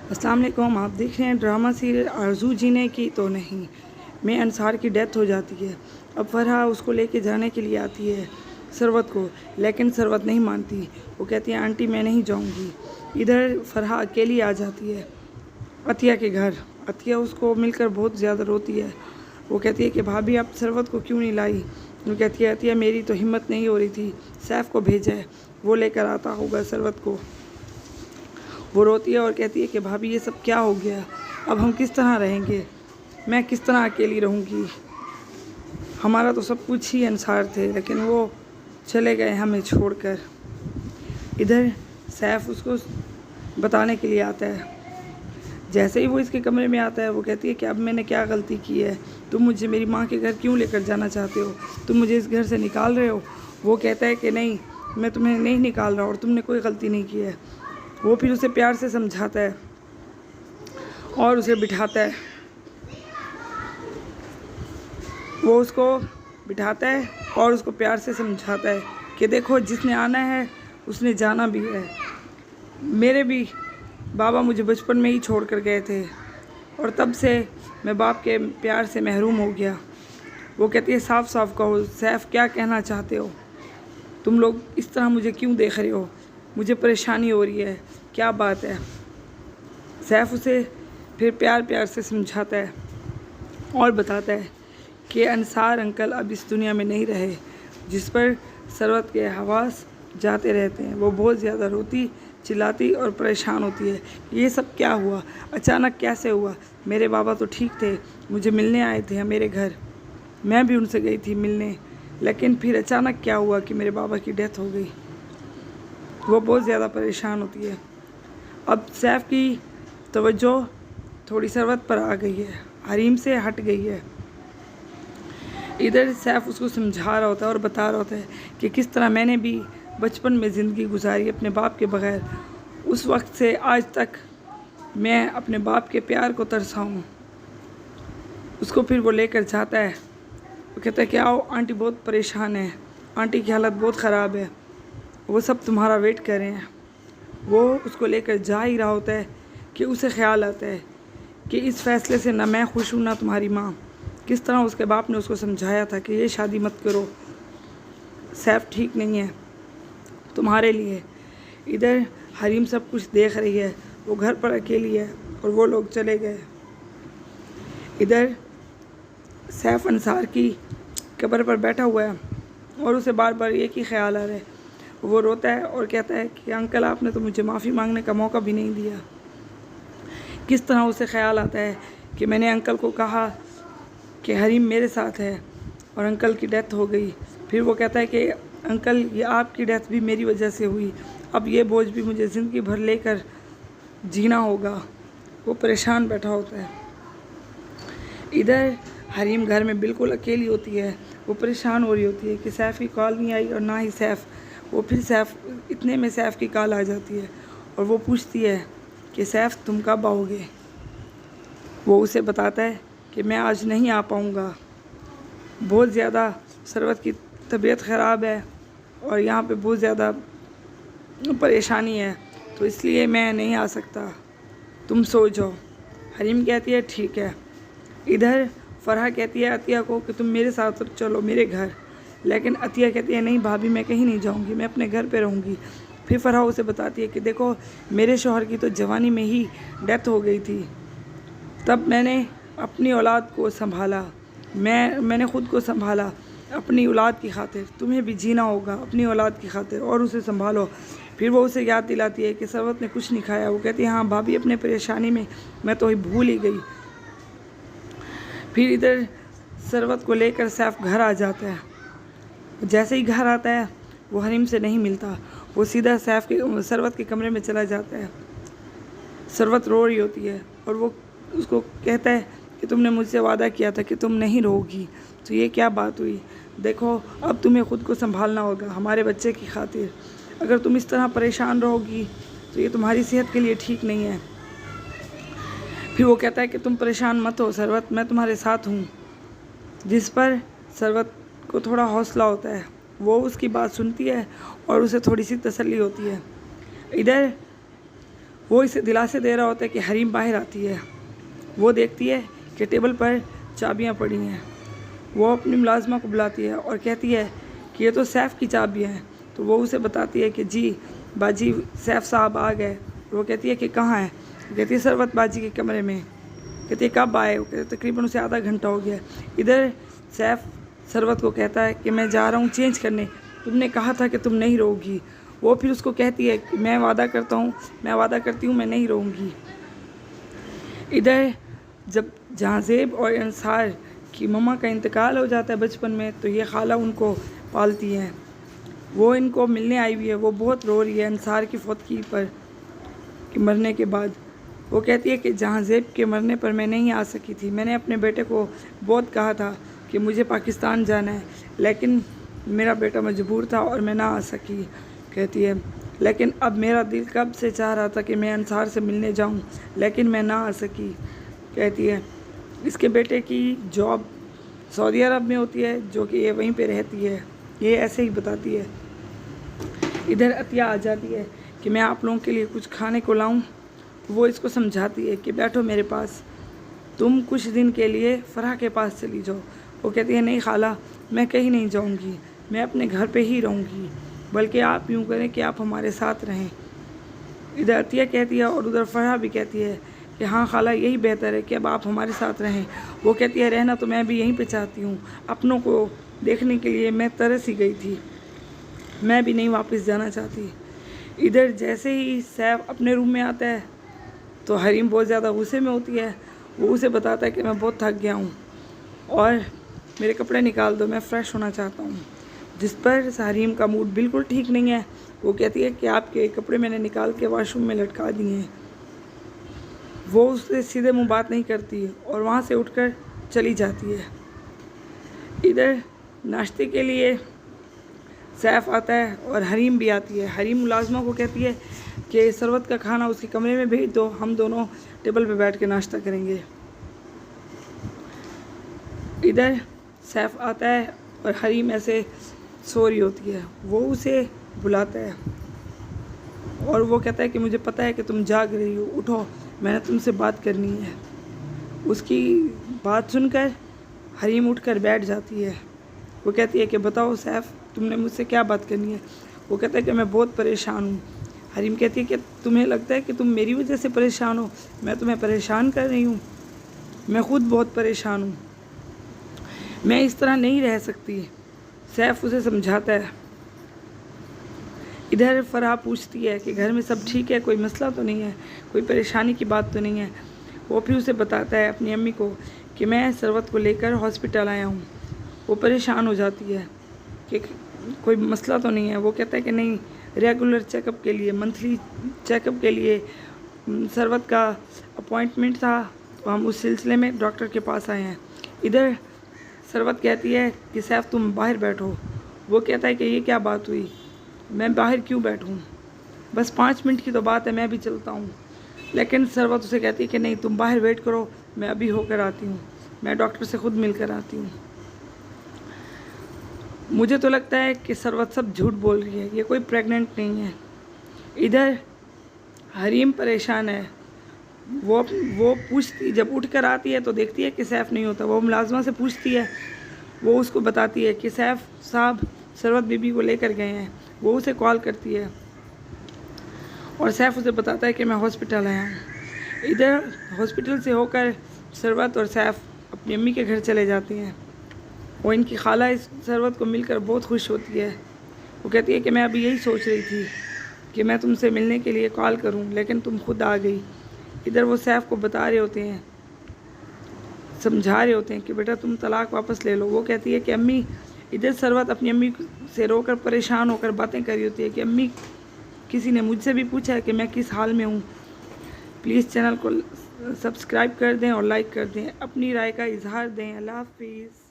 अस्सलाम वालेकुम। आप देख रहे हैं ड्रामा सीरियल आरज़ू जीने की तो नहीं में अंसार की डेथ हो जाती है। अब फरहा उसको लेके जाने के लिए आती है सरवत को, लेकिन सरवत नहीं मानती। वो कहती है आंटी मैं नहीं जाऊंगी। इधर फरहा अकेली आ जाती है अतिया के घर। अतिया उसको मिलकर बहुत ज़्यादा रोती है। वो कहती है कि भाभी आप सरवत को क्यों नहीं लाई। वो कहती है अतिया मेरी तो हिम्मत नहीं हो रही थी, सैफ़ को भेजा है, वो लेकर आता होगा सरवत को। वो रोती है और कहती है कि भाभी ये सब क्या हो गया, अब हम किस तरह रहेंगे, मैं किस तरह अकेली रहूँगी। हमारा तो सब कुछ ही अंसार थे, लेकिन वो चले गए हमें छोड़कर। इधर सैफ उसको बताने के लिए आता है। जैसे ही वो इसके कमरे में आता है वो कहती है कि अब मैंने क्या गलती की है, तुम मुझे मेरी माँ के घर क्यों लेकर जाना चाहते हो, तुम मुझे इस घर से निकाल रहे हो। वो कहता है कि नहीं, मैं तुम्हें नहीं निकाल रहा और तुमने कोई गलती नहीं की है। वो फिर उसे प्यार से समझाता है और उसे बिठाता है। वो उसको बिठाता है और उसको प्यार से समझाता है कि देखो जिसने आना है उसने जाना भी है। मेरे भी बाबा मुझे बचपन में ही छोड़ कर गए थे और तब से मैं बाप के प्यार से महरूम हो गया। वो कहती है साफ साफ कहो सैफ, क्या कहना चाहते हो, तुम लोग इस तरह मुझे क्यों देख रहे हो, मुझे परेशानी हो रही है, क्या बात है। सैफ उसे फिर प्यार प्यार से समझाता है और बताता है कि अंसार अंकल अब इस दुनिया में नहीं रहे, जिस पर सरवत के हवास जाते रहते हैं। वो बहुत ज़्यादा रोती चिल्लाती और परेशान होती है। ये सब क्या हुआ, अचानक कैसे हुआ, मेरे बाबा तो ठीक थे, मुझे मिलने आए थे मेरे घर, मैं भी उनसे गई थी मिलने, लेकिन फिर अचानक क्या हुआ कि मेरे बाबा की डेथ हो गई। वो बहुत ज़्यादा परेशान होती है। अब सैफ की तवज्जो थोड़ी सरवत पर आ गई है, हरीम से हट गई है। इधर सैफ उसको समझा रहा होता है और बता रहा होता है कि किस तरह मैंने भी बचपन में ज़िंदगी गुजारी अपने बाप के बग़ैर। उस वक्त से आज तक मैं अपने बाप के प्यार को तरसा हूँ। उसको फिर वो लेकर जाता है। वो कहता है कि आओ आंटी बहुत परेशान है, आंटी की हालत बहुत ख़राब है, वो सब तुम्हारा वेट कर रहे हैं। वो उसको लेकर जा ही रहा होता है कि उसे ख्याल आता है कि इस फ़ैसले से ना मैं खुश हूँ ना तुम्हारी माँ। किस तरह उसके बाप ने उसको समझाया था कि ये शादी मत करो, सैफ ठीक नहीं है तुम्हारे लिए। इधर हरीम सब कुछ देख रही है, वो घर पर अकेली है और वो लोग चले गए। इधर सैफ अंसार की कब्र पर बैठा हुआ है और उसे बार बार एक ही ख्याल आ रहा है। वो रोता है और कहता है कि अंकल आपने तो मुझे माफ़ी मांगने का मौका भी नहीं दिया। किस तरह उसे ख्याल आता है कि मैंने अंकल को कहा कि हरीम मेरे साथ है और अंकल की डेथ हो गई। फिर वो कहता है कि अंकल ये आपकी डेथ भी मेरी वजह से हुई, अब ये बोझ भी मुझे ज़िंदगी भर लेकर जीना होगा। वो परेशान बैठा होता है। इधर हरीम घर में बिल्कुल अकेली होती है। वो परेशान हो रही होती है कि सैफ़ की कॉल नहीं आई और ना ही सैफ़। वो फिर सैफ़, इतने में सैफ़ की कॉल आ जाती है और वो पूछती है कि सैफ़ तुम कब आओगे। वो उसे बताता है कि मैं आज नहीं आ पाऊँगा, बहुत ज़्यादा सरवत की तबीयत ख़राब है और यहाँ पे बहुत ज़्यादा परेशानी है, तो इसलिए मैं नहीं आ सकता, तुम सो जाओ। हरीम कहती है ठीक है। इधर फरहा कहती है अतिया को कि तुम मेरे साथ चलो मेरे घर, लेकिन अतिया कहती है नहीं भाभी मैं कहीं नहीं जाऊँगी, मैं अपने घर पे रहूँगी। फिर फरहा उसे बताती है कि देखो मेरे शौहर की तो जवानी में ही डेथ हो गई थी, तब मैंने अपनी औलाद को संभाला, मैंने ख़ुद को संभाला अपनी औलाद की खातिर, तुम्हें भी जीना होगा अपनी औलाद की खातिर और उसे संभालो। फिर वो उसे याद दिलाती है कि सरवत ने कुछ नहीं खाया। वो कहती है हाँ भाभी अपने परेशानी में मैं तो भूल ही गई। फिर इधर सरवत को लेकर सैफ घर आ जाता है। जैसे ही घर आता है वो हरीम से नहीं मिलता, वो सीधा सरवत के कमरे में चला जाता है। सरवत रो रही होती है और वो उसको कहता है कि तुमने मुझसे वादा किया था कि तुम नहीं रोगी, तो ये क्या बात हुई, देखो अब तुम्हें ख़ुद को संभालना होगा हमारे बच्चे की खातिर। अगर तुम इस तरह परेशान रहोगी तो ये तुम्हारी सेहत के लिए ठीक नहीं है। फिर वो कहता है कि तुम परेशान मत हो सरवत, मैं तुम्हारे साथ हूँ। जिस पर सरवत को थोड़ा हौसला होता है, वो उसकी बात सुनती है और उसे थोड़ी सी तसल्ली होती है। इधर वो इसे दिलासे दे रहा होता है कि हरीम बाहर आती है। वो देखती है कि टेबल पर चाबियाँ पड़ी हैं। वो अपनी मुलाजमा को बुलाती है और कहती है कि ये तो सैफ़ की चाबियाँ हैं। तो वो उसे बताती है कि जी बाजी सैफ़ साहब आ गए। वो कहती है कि कहाँ है? कहती है सरवत बाजी के कमरे में। कहती है कब आए? वो कहते तकरीबन उसे आधा घंटा हो गया। इधर सैफ़ सरवत को कहता है कि मैं जा रहा हूँ चेंज करने, तुमने कहा था कि तुम नहीं रहोगी। वो फिर उसको कहती है कि मैं वादा करती हूँ मैं नहीं रहूँगी। इधर जब जहाज़ेब और अंसार की मम्मा का इंतकाल हो जाता है बचपन में, तो ये खाला उनको पालती हैं। वो इनको मिलने आई हुई है। वो बहुत रो रही है अंसार की फौतगी पर कि मरने के बाद। वो कहती है कि जहाज़ेब के मरने पर मैं नहीं आ सकी थी। मैंने अपने बेटे को बहुत कहा था कि मुझे पाकिस्तान जाना है, लेकिन मेरा बेटा मजबूर था और मैं ना आ सकी। कहती है लेकिन अब मेरा दिल कब से चाह रहा था कि मैं अंसार से मिलने जाऊं, लेकिन मैं ना आ सकी। कहती है इसके बेटे की जॉब सऊदी अरब में होती है, जो कि ये वहीं पे रहती है। ये ऐसे ही बताती है। इधर अतिया आ जाती है कि मैं आप लोगों के लिए कुछ खाने को लाऊं। वो इसको समझाती है कि बैठो मेरे पास, तुम कुछ दिन के लिए फ़राह के पास चली जाओ। वो कहती है नहीं खाला, मैं कहीं नहीं जाऊंगी, मैं अपने घर पे ही रहूंगी, बल्कि आप यूँ करें कि आप हमारे साथ रहें। इधर अतिया कहती है और उधर फ़राह भी कहती है कि हाँ खाला, यही बेहतर है कि अब आप हमारे साथ रहें। वो कहती है रहना तो मैं भी यहीं पे चाहती हूँ, अपनों को देखने के लिए मैं तरस ही गई थी, मैं भी नहीं वापस जाना चाहती। इधर जैसे ही सैफ अपने रूम में आता है तो हरीम बहुत ज़्यादा गुस्से में होती है। वो उसे बताता है कि मैं बहुत थक गया हूँ और मेरे कपड़े निकाल दो, मैं फ़्रेश होना चाहता हूँ। जिस पर हरीम का मूड बिल्कुल ठीक नहीं है। वो कहती है कि आपके कपड़े मैंने निकाल के वाशरूम में लटका दिए हैं। वो उससे सीधे मुँह बात नहीं करती और वहाँ से उठकर चली जाती है। इधर नाश्ते के लिए सैफ आता है और हरीम भी आती है। हरीम मुलाजमा को कहती है कि सरवत का खाना उसके कमरे में भेज दो, हम दोनों टेबल पे बैठ के नाश्ता करेंगे। इधर सैफ आता है और हरीम ऐसे सो रही होती है। वो उसे बुलाता है और वो कहता है कि मुझे पता है कि तुम जाग रही हो, उठो, मैंने तुमसे बात करनी है। उसकी बात सुनकर हरीम उठकर बैठ जाती है। वो कहती है कि बताओ सैफ, तुमने मुझसे क्या बात करनी है? वो कहता है कि मैं बहुत परेशान हूँ। हरीम कहती है कि तुम्हें लगता है कि तुम मेरी वजह से परेशान हो? मैं तुम्हें परेशान कर रही हूँ? मैं ख़ुद बहुत परेशान हूँ, मैं इस तरह नहीं रह सकती। सैफ उसे समझाता है। इधर फ़राह पूछती है कि घर में सब ठीक है, कोई मसला तो नहीं है, कोई परेशानी की बात तो नहीं है। वो फिर उसे बताता है अपनी अम्मी को कि मैं सरवत को लेकर हॉस्पिटल आया हूँ। वो परेशान हो जाती है कि कोई मसला तो नहीं है। वो कहता है कि नहीं, रेगुलर चेकअप के लिए, मंथली चेकअप के लिए सरवत का अपॉइंटमेंट था, तो हम उस सिलसिले में डॉक्टर के पास आए हैं। इधर सरवत कहती है कि सैफ तुम बाहर बैठो। वो कहता है कि ये क्या बात हुई, मैं बाहर क्यों बैठूं, बस 5 मिनट की तो बात है, मैं भी चलता हूँ। लेकिन सरवत उसे कहती है कि नहीं, तुम बाहर वेट करो, मैं अभी होकर आती हूँ, मैं डॉक्टर से ख़ुद मिलकर आती हूँ। मुझे तो लगता है कि सरवत सब झूठ बोल रही है, ये कोई प्रेग्नेंट नहीं है। इधर हरीम परेशान है। वो पूछती, जब उठ कर आती है तो देखती है कि सैफ नहीं होता। वो मुलाजमा से पूछती है, वो उसको बताती है कि सैफ साहब सरवत बीबी को लेकर गए हैं। वो उसे कॉल करती है और सैफ उसे बताता है कि मैं हॉस्पिटल आया हूँ। इधर हॉस्पिटल से होकर सरवत और सैफ अपनी अम्मी के घर चले जाते हैं और इनकी खाला इस सरवत को मिलकर बहुत खुश होती है। वो कहती है कि मैं अभी यही सोच रही थी कि मैं तुमसे मिलने के लिए कॉल करूं, लेकिन तुम खुद आ गई। इधर वो सैफ को बता रहे होते हैं, समझा रहे होते हैं कि बेटा तुम तलाक वापस ले लो। वो कहती है कि अम्मी, इधर सरवत अपनी अम्मी से रोकर परेशान होकर बातें कर रही होती है कि अम्मी, किसी ने मुझसे भी पूछा है कि मैं किस हाल में हूँ। प्लीज़ चैनल को सब्सक्राइब कर दें और लाइक कर दें, अपनी राय का इजहार दें। अल्लाह हाफिज़।